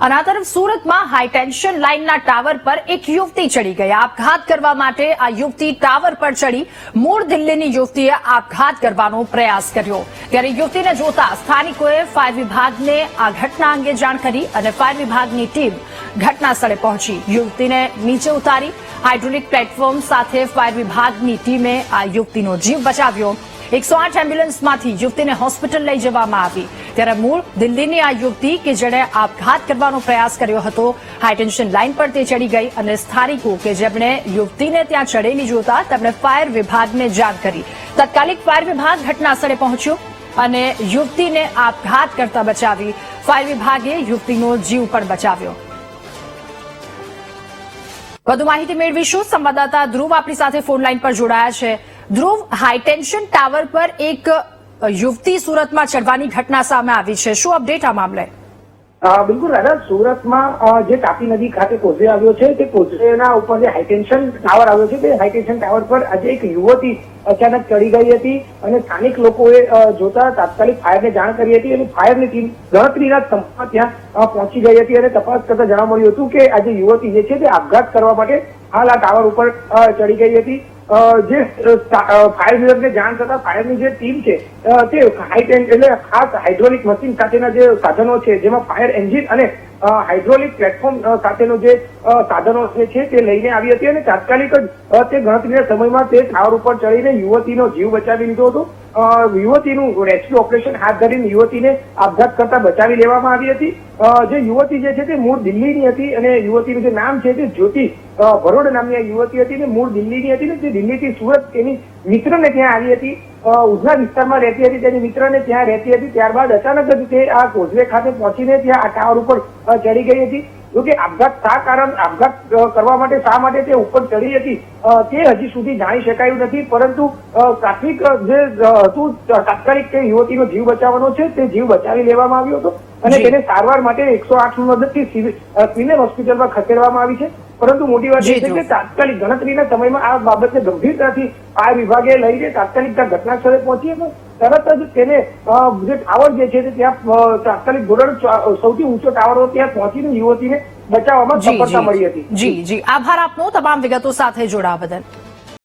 અને આ તરફ સુરતમાં હાઈ ટેન્શન લાઇનના ટાવર પર એક યુવતી ચડી ગઈ. આપઘાત કરવા માટે આ યુવતી ટાવર પર ચડી મૂળ દિલ્હીની યુવતીએ આપઘાત કરવાનો પ્રયાસ કર્યો. ત્યારે યુવતીને જોતા સ્થાનિકોએ ફાયર વિભાગને આ ઘટના અંગે જાણ કરી અને ફાયર વિભાગની ટીમ ઘટના સ્થળે પહોંચી યુવતીને નીચે ઉતારી હાઇડ્રોલિક પ્લેટફોર્મ સાથે ફાયર વિભાગની ટીમે આ યુવતીનો જીવ બચાવ્યો. 108 એમ્બ્યુલન્સમાંથી યુવતીને હોસ્પિટલ લઈ જવામાં આવી. ત્યારે મૂળ દિલ્હીની આ યુવતી કે જેણે આપઘાત કરવાનો પ્રયાસ કર્યો હતો હાઈટેન્શન લાઇન પર તે ચડી ગઈ અને સ્થાનિકો કે જેમણે યુવતીને ત્યાં ચડેલી જોતા તેમણે ફાયર વિભાગને જાણ કરી. તાત્કાલિક ફાયર વિભાગ ઘટના સ્થળે પહોંચ્યો અને યુવતીને આપઘાત કરતા બચાવી. ફાયર વિભાગે યુવતીનો જીવ પણ બચાવ્યો. વધુ માહિતી મેળવીશું. સંવાદદાતા ધ્રુવ આપણી સાથે ફોન લાઇન પર જોડાયા છે. ધ્રુવ, હાઈટેન્શન ટાવર પર એક યુવતી સુરતમાં ચડવાની ઘટના સામે આવી છે. શું અપડેટ આ મામલે? બિલકુલ રાધા, સુરતમાં જે તાપી નદી ખાતે કોઝવે આવ્યો છે તે કોઝવેના ઉપર જે હાઈટેન્શન ટાવર આવ્યો છે તે હાઈટેન્શન ટાવર પર આજે એક યુવતી અચાનક ચડી ગઈ હતી અને સ્થાનિક લોકોએ જોતા તાત્કાલિક ફાયરને જાણ કરી હતી અને ફાયરની ટીમ ગણતરીના સમયમાં ત્યાં પહોંચી ગઈ હતી અને તપાસ કરતા જાણવા મળ્યું હતું કે આજે યુવતી જે છે તે આપઘાત કરવા માટે હાલ આ ટાવર ઉપર ચડી ગઈ હતી. જે ફાયર વિભાગને જાણ થતા ફાયરની જે ટીમ છે તે એટલે ખાસ હાઇડ્રોલિક મશીન સાથેના જે સાધનો છે જેમાં ફાયર એન્જિન અને હાઇડ્રોલિક પ્લેટફોર્મ સાથેનો જે સાધનો છે તે લઈને આવી હતી અને તાત્કાલિક જ તે ગણતરીના સમયમાં તે ટાવર ઉપર ચડીને યુવતીનો જીવ બચાવી લીધો હતો. યુવતીનું રેસ્ક્યુ ઓપરેશન હાથ ધરીને યુવતીને આપઘાત કરતા બચાવી લેવામાં આવી હતી. જે યુવતી જે છે તે મૂળ દિલ્હીની હતી અને યુવતીનું જે નામ છે તે જ્યોતિ ભરોડ નામની યુવતી હતી ને મૂળ દિલ્હીની હતી ને તે દિલ્હીથી સુરત તેની મિત્રને ત્યાં આવી હતી. ઉધના વિસ્તારમાં રહેતી હતી, તેની મિત્રને ત્યાં રહેતી હતી. ત્યારબાદ અચાનક જ તે આ કોઝવે ખાતે પહોંચીને ત્યાં આ ટાવર ઉપર ચડી ગઈ હતી. જોકે આપઘાત કરવા માટે શા માટે તે ઉપર ચડી હતી તે હજી સુધી જાણી શકાયું નથી, પરંતુ પ્રાથમિક જે હતું તાત્કાલિક તે યુવતીનો જીવ બચાવવાનો છે તે જીવ બચાવી લેવામાં આવ્યો હતો અને તેને સારવાર માટે 108 ની મદદથી સિવિલ હોસ્પિટલમાં ખસેડવામાં આવી છે. પરંતુ મોટી વાત એ છે કે તાત્કાલિક ગણતરીના સમયમાં આ બાબતને ગંભીરતાથી ફાયર વિભાગે લઈને તાત્કાલિક ઘટના સ્થળે પહોંચી તરત જ તેને જે ટાવર જે છે ત્યાં તાત્કાલિક ધોરણ સૌથી ઊંચો ટાવર ત્યાં પહોંચીને યુવતીને બચાવવામાં સફળતા મળી હતી. જી, આભાર આપનો તમામ વિગતો સાથે જોડાવા બદલ.